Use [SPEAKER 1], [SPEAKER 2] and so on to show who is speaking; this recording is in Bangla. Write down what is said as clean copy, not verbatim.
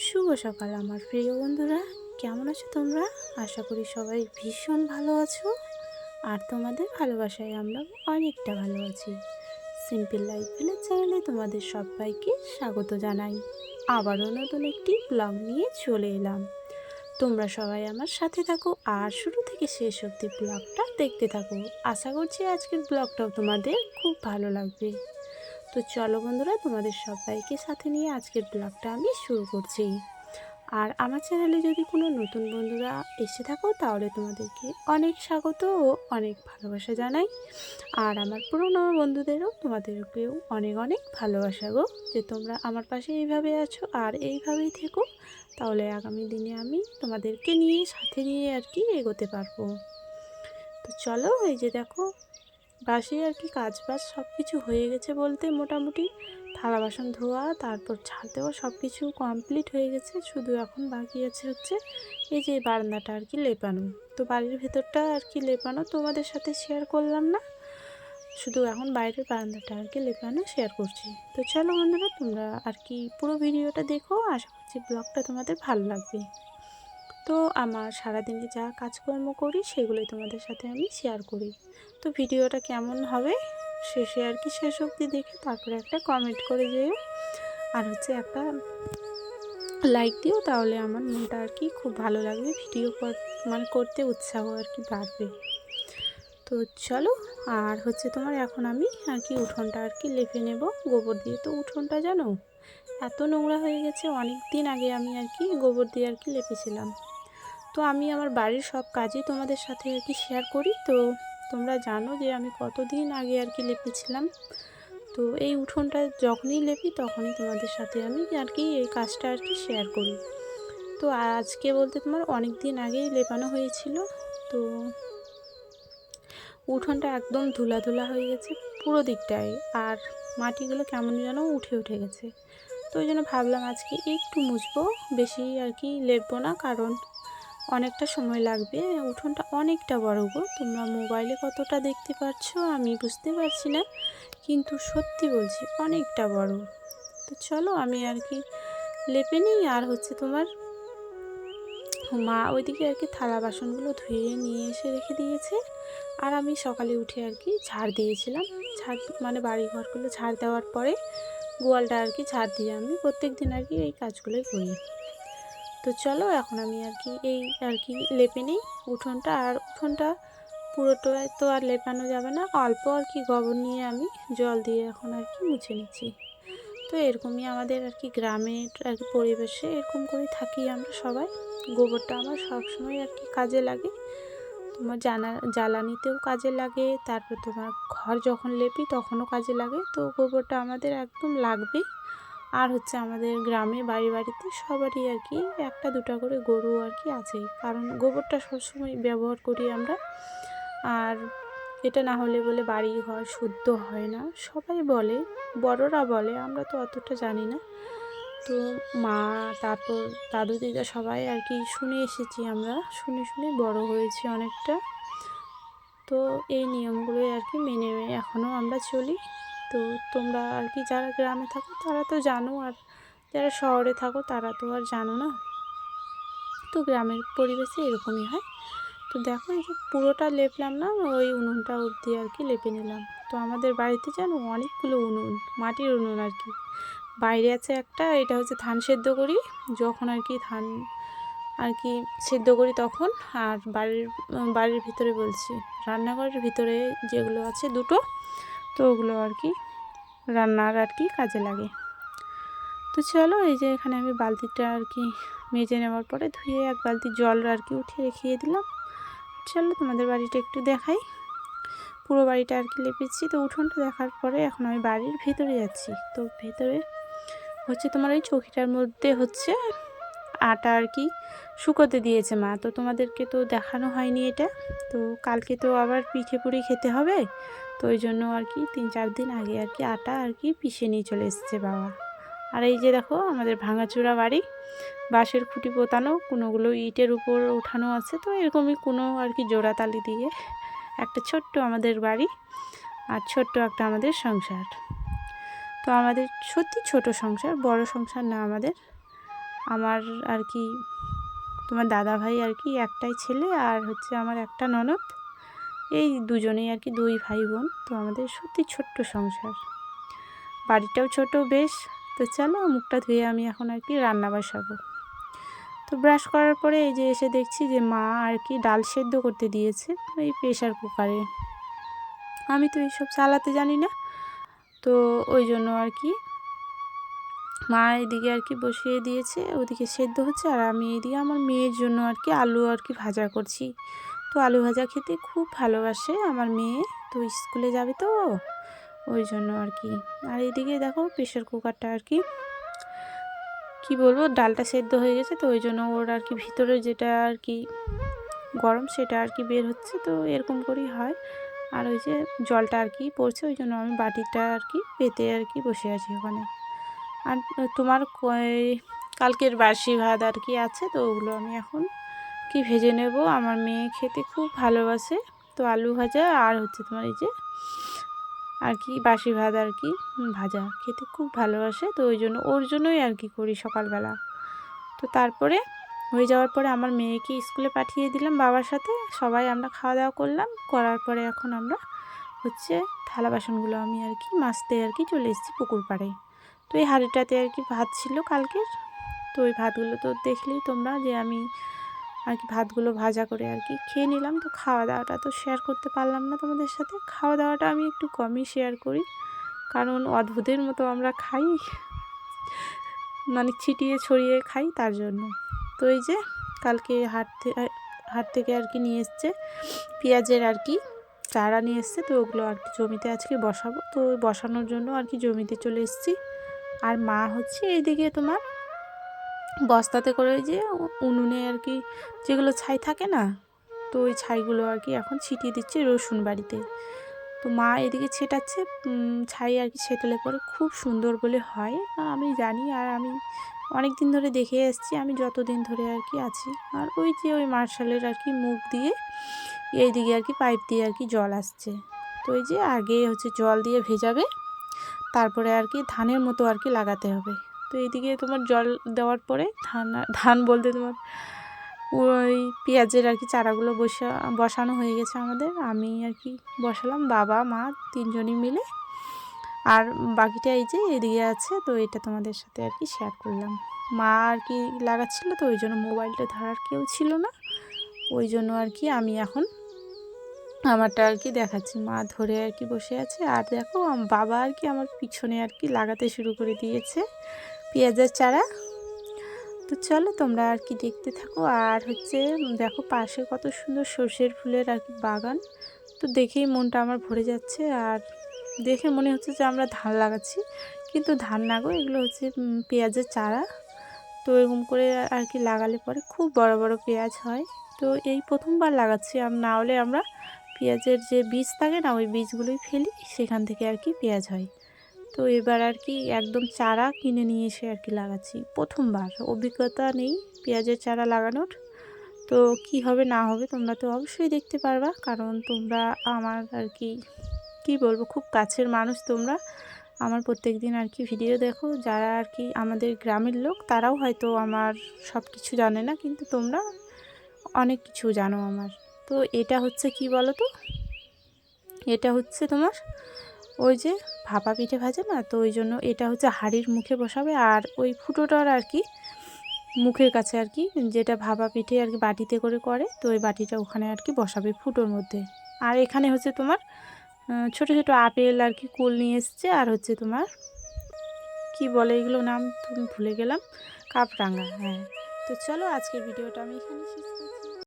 [SPEAKER 1] শুভ সকাল আমার প্রিয় বন্ধুরা, কেমন আছো তোমরা? আশা করি সবাই ভীষণ ভালো আছো। আর তোমাদের ভালোবাসায় আমরা অনেকটা ভালো আছি। সিম্পল লাইফ ভিলেজ চ্যানেলে তোমাদের সবাইকে স্বাগত জানাই। আবারও নতুন একটি ব্লগ নিয়ে চলে এলাম। তোমরা সবাই আমার সাথে থাকো আর শুরু থেকে শেষ অবধি ব্লগটা দেখতে থাকো। আশা করছি আজকের ব্লগটাও তোমাদের খুব ভালো লাগবে। তো চলো বন্ধুরা, তোমাদের সবাইকে সাথে নিয়ে আজকের ব্লগটা আমি শুরু করছি। আর আমার চ্যানেলে যদি কোনো নতুন বন্ধুরা এসে থাকো তাহলে তোমাদেরকে অনেক স্বাগত ও অনেক ভালোবাসা জানাই। আর আমার পুরনো বন্ধুদেরও তোমাদেরকেও অনেক অনেক ভালোবাসা গো, যে তোমরা আমার পাশে এইভাবে আছো আর এইভাবেই থেকো। তাহলে আগামী দিনে আমি তোমাদেরকে নিয়ে সাথে নিয়ে আর কি এগোতে পারবো। তো চলো, এই যে দেখো বাসি আর কি কাজ বাজ সব কিছু হয়ে গেছে বলতে মোটামুটি থালা বাসন ধোয়া, তারপর ঝাড় দেওয়া সব কিছু কমপ্লিট হয়ে গেছে। শুধু এখন বাকি আছে হচ্ছে এই যে বারান্দাটা আর কি লেপানো। তো বাড়ির ভেতরটা আর কি লেপানো তোমাদের সাথে শেয়ার করলাম না, শুধু এখন বাইরের বারান্দাটা আর কি লেপানো শেয়ার করছি। তো চলো বন্ধুরা, তোমরা আর কি পুরো ভিডিওটা দেখো, আশা করছি ব্লগটা তোমাদের ভালো লাগবে। তো আমার সারাদিনে যা কাজকর্ম করি সেগুলোই তোমাদের সাথে আমি শেয়ার করি। তো ভিডিওটা কেমন হবে শেষে আর কি শেষ অবধি দেখে তারপরে একটা কমেন্ট করে যেও, আর হচ্ছে একটা লাইক দিও, তাহলে আমার মনটা আর কি খুব ভালো লাগবে, ভিডিও মানে করতে উৎসাহ আর কি বাড়বে। তো চলো, আর হচ্ছে তোমার এখন আমি আর কি উঠোনটা আর কি লেপে নেব গোবর দিয়ে। তো উঠোনটা জানো এত নোংরা হয়ে গেছে, অনেক দিন আগে আমি আর কি গোবর দিয়ে আর কি লেপেছিলাম। তো আমি আমার বাড়ির সব কাজই তোমাদের সাথে আর কি শেয়ার করি। তো তোমরা জানো যে আমি কতদিন আগে আর কি লেপেছিলাম। তো এই উঠোনটা যখনই লেপি তখনই তোমাদের সাথে আমি আর কি এই কাজটা আর কি শেয়ার করি। তো আজকে বলতে তোমার অনেক দিন আগেই লেপানো হয়েছিল। তো উঠোনটা একদম ধুলা ধুলা হয়ে গেছে পুরো দিকটায়, আর মাটিগুলো কেমন যেন উঠে উঠে গেছে। তো ওই জন্য ভাবলাম আজকে একটু মুছবো, বেশি আর কি লেপবো না, কারণ অনেকটা সময় লাগবে। উঠোনটা অনেকটা বড় গো, তোমরা মোবাইলে কতটা দেখতে পাচ্ছ আমি বুঝতে পারছি না, কিন্তু সত্যি বলছি অনেকটা বড়। তো চলো আমি আর কি লেপে নিই। আর হচ্ছে তোমার মা ওইদিকে আর কি থালা বাসনগুলো ধুয়ে নিয়ে এসে রেখে দিয়েছে, আর আমি সকালে উঠে আর কি ঝাড় দিয়েছিলাম। ঝাড় মানে বাড়ি ঘরগুলো ঝাড় দেওয়ার পরে গোয়ালটা আর কি ঝাড় দিয়ে আমি প্রত্যেক দিন আর কি এই কাজগুলোই করি। তো চলো এখন আমি আর কি এই আর কি লেপে নিই উঠোনটা। আর উঠোনটা পুরোটা তো আর লেপানো যাবে না, অল্প আর কি গোবর নিয়ে আমি জল দিয়ে এখন আর কি মুছে নিচ্ছি। তো এরকমই আমাদের আর কি গ্রামের আর কি পরিবেশে এরকম করে থাকি আমরা সবাই। গোবরটা আমার সবসময় আর কি কাজে লাগে, তোমার জ্বালানিতেও কাজে লাগে, তারপর তোমার ঘর যখন লেপি তখনও কাজে লাগে। তো গোবরটা আমাদের একদম লাগবেই। আর হচ্ছে আমাদের গ্রামে বাড়ি বাড়িতে সবারই আর কি একটা দুটা করে গরু আর কি আছেই, কারণ গোবরটা সবসময় ব্যবহার করি আমরা। আর এটা না হলে বলে বাড়ি ঘর শুদ্ধ হয় না, সবাই বলে, বড়রা বলে, আমরা তো অতটা জানি না। তো মা, তারপর দাদু দিদা সবাই আর কি শুনে এসেছি, আমরা শুনে শুনে বড় হয়েছি অনেকটা। তো এই নিয়মগুলোই আর কি মেনে এখনও আমরা চলি। তো তোমরা আর কি যারা গ্রামে থাকো তারা তো জানো, আর যারা শহরে থাকো তারা তো আর জানো না। তো গ্রামের পরিবেশে এরকমই হয়। তো দেখো এই যে পুরোটা লেপলাম না, ওই উনুনটা অবধি আর কি লেপে নিলাম। তো আমাদের বাড়িতে জানো অনেকগুলো উনুন, মাটির উনুন আর কি। বাইরে আছে একটা, এটা হচ্ছে ধান সেদ্ধ করি যখন আর কি ধান আর কি সেদ্ধ করি তখন। আর বাড়ির ভিতরে বলছি, রান্নাঘরের ভিতরে যেগুলো আছে দুটো, তো ওগুলো আর কি রান্নার আর কি কাজে লাগে। তো চলো এই যে এখানে আমি বালতিটা আর কি মেজে নেওয়ার পরে ধুয়ে এক বালতি জল আর কি উঠিয়ে রেখে দিলাম। চলো তোমাদের বাড়িটা একটু দেখাই। পুরো বাড়িটা আর কি লেপেছি। তো উঠোনটা দেখার পরে এখন আমি বাড়ির ভেতরে যাচ্ছি। তো ভেতরে হচ্ছে তোমার ওই চৌকিটার মধ্যে হচ্ছে আটা আর কি শুকোতে দিয়েছে মা। তো তোমাদেরকে তো দেখানো হয়নি এটা। তো কালকে তো আবার পিঠে পুরি খেতে হবে, তো ওই জন্য আর কি 3-4 দিন আগে আর কি আটা আর কি পিষে নিয়ে চলে এসেছে বাবা। আর এই যে দেখো আমাদের ভাঙাচোরা বাড়ি, বাঁশের খুঁটি পোতানো, কোনোগুলো ইটের উপর ওঠানো আছে। তো এরকমই কোনো আর কি জোড়াতালি দিয়ে একটা ছোট্ট আমাদের বাড়ি, আর ছোট্ট একটা আমাদের সংসার। তো আমাদের সত্যি ছোট সংসার, বড় সংসার না আমাদের। আমার আর কি তোমার দাদা ভাই আর কি একটাই ছেলে, আর হচ্ছে আমার একটা ননদ, এই দুজনেই আর কি 2 ভাই বোন। তো আমাদের সত্যি ছোট্ট সংসার, বাড়িটাও ছোট বেশ। তো চলো মুখটা ধুয়ে আমি এখন আর কি রান্না বসাবো। তো ব্রাশ করার পরে এই যে এসে দেখছি যে মা আর কি ডাল সেদ্ধ করতে দিয়েছে এই প্রেশার কুকারে। আমি তো এইসব চালাতে জানি না, তো ওই জন্য আর কি মা এদিকে আর কি বসিয়ে দিয়েছে, ওদিকে সেদ্ধ হচ্ছে, আর আমি এইদিকে আমার মেয়ের জন্য আর কি আলু আর কি ভাজা করছি। তো আলু ভাজা খেতে খুব ভালোবাসে আমার মেয়ে, তো স্কুলে যাবে তো ওই জন্য আর কি। আর এইদিকে দেখো প্রেশার কুকারটা আর কি কী বলবো, ডালটা সেদ্ধ হয়ে গেছে, তো ওই জন্য ওর আর কি ভিতরে যেটা আর কি গরম সেটা আর কি বের হচ্ছে, তো এরকম করেই হয়। আর ওই যে জলটা আর কি পড়ছে, ওই জন্য আমি বাটিটা আর কি পেতে আর কি বসে আছি ওখানে। আর তোমার কালকের বাসি ভাত আর কি আছে, তো ওগুলো আমি এখন কি ভেজে নেব। আমার মেয়ে খেতে খুব ভালোবাসে, তো আলু ভাজা আর হচ্ছে তোমার এই যে আর কি বাসি ভাত আর কি ভাজা খেতে খুব ভালোবাসে, তো ওই জন্য ওর জন্যই আর কি করি সকালবেলা। তো তারপরে হয়ে যাওয়ার পরে আমার মেয়েকে স্কুলে পাঠিয়ে দিলাম বাবার সাথে, সবাই আমরা খাওয়া দাওয়া করলাম, করার পরে এখন আমরা হচ্ছে থালা বাসনগুলো আমি আর কি মাজতে আর কি চলে এসেছি পুকুর পাড়ে। তো এই হাঁড়িটাতে আর কি ভাত ছিল কালকের, তো ওই ভাতগুলো তো দেখলেই তোমরা যে আমি আর কি ভাতগুলো ভাজা করে আর কি খেয়ে নিলাম। তো খাওয়া দাওয়াটা তো শেয়ার করতে পারলাম না তোমাদের সাথে, খাওয়া দাওয়াটা আমি একটু কমই শেয়ার করি, কারণ অদ্ভুতের মতো আমরা খাই, মানে ছিটিয়ে ছড়িয়ে খাই তার জন্য। তো এই যে কালকে হাট থেকে আর কি নিয়ে এসছে পেঁয়াজের আর কি চারা নিয়ে এসছে, তো ওগুলো আর কি জমিতে আজকে বসাবো, তো ওই বসানোর জন্য আর কি জমিতে চলে এসেছি। আর মা হচ্ছে এইদিকে তোমার বস্তাতে করে ওই যে উনুনে আর কি যেগুলো ছাই থাকে না, তো ওই ছাইগুলো আর কি এখন ছিটিয়ে দিচ্ছে রসুন বাড়িতে। তো মা এদিকে ছেটাচ্ছে ছাই আর কি ছেটালে পরে খুব সুন্দর বলে হয়, আমি জানি, আর আমি অনেক দিন ধরে দেখে এসেছি, আমি যতদিন ধরে আর কি আছি। আর ওই যে ওই মার্শালের আর কি মুখ দিয়ে এইদিকে আর কি পাইপ দিয়ে আর কি জল আসছে, তো ওই যে আগে হচ্ছে জল দিয়ে ভেজাবে, তারপরে আর কি ধানের মতো আর কি লাগাতে হবে। তো এইদিকে তোমার জল দেওয়ার পরে ধান বলতে তোমার ওই পেঁয়াজের আর কি চারাগুলো বসানো হয়ে গেছে আমাদের, আমি আর কি বসালাম, বাবা মা 3 জনই মিলে, আর বাকিটা এই যে এদিকে আছে, তো এটা তোমাদের সাথে আর কি শেয়ার করলাম। মা আর কি লাগাচ্ছিল, তো ওই জন্য মোবাইলটা ধরার কেউ ছিল না, ওই জন্য আর কি আমি এখন আমারটা আর কি দেখাচ্ছি, মা ধরে আর কি বসে আছে। আর দেখো বাবা আর কি আমার পিছনে আর কি লাগাতে শুরু করে দিয়েছে পেঁয়াজের চারা। তো চলো তোমরা আর কি দেখতে থাকো। আর হচ্ছে দেখো পাশে কত সুন্দর সর্ষের ফুলের আর কি বাগান, তো দেখেই মনটা আমার ভরে যাচ্ছে, আর দেখে মনে হচ্ছে যে আমরা ধান লাগাচ্ছি, কিন্তু ধান না গো, এগুলো হচ্ছে পেঁয়াজের চারা। তো এরকম করে আর কি লাগালে পরে খুব বড় বড় পেঁয়াজ হয়। তো এই প্রথমবার লাগাচ্ছি, না হলে আমরা পেঁয়াজের যে বীজ থাকে না, ওই বীজগুলোই ফেলি, সেখান থেকে আর কি পেঁয়াজ হয়। তো এবার আর কি একদম চারা কিনে নিয়ে এসে আর কি লাগাচ্ছি, প্রথমবার, অভিজ্ঞতা নেই পেঁয়াজের চারা লাগানোর। তো কি হবে না হবে তোমরা তো অবশ্যই দেখতে পারবা, কারণ তোমরা আমার আর কি বলবো খুব কাছের মানুষ, তোমরা আমার প্রত্যেক দিন আর কি ভিডিও দেখো, যারা আর কি আমাদের গ্রামের লোক তারাও হয়তো আমার সব কিছু জানে না, কিন্তু তোমরা অনেক কিছু জানো আমার। তো এটা হচ্ছে কি বলো তো, এটা হচ্ছে তোমার ওই যে ভাপা পিঠে ভাজে না, তো ওই জন্য এটা হচ্ছে হাঁড়ির মুখে বসাবে, আর ওই ফুটোটার আর কি মুখের কাছে আর কি যেটা ভাপা পিঠে আর কি বাটিতে করে, তো ওই বাটিটা ওখানে আর কি বসাবে ফুটোর মধ্যে। আর এখানে হচ্ছে তোমার ছোট ছোট আপেল আর কি কুল নিয়ে এসছে, আর হচ্ছে তোমার কি বলে এগুলো নাম তুমি ভুলে গেলাম, কাপরাঙা, হ্যাঁ। তো চলো আজকের ভিডিওটা আমি এখানে শেষ করছি।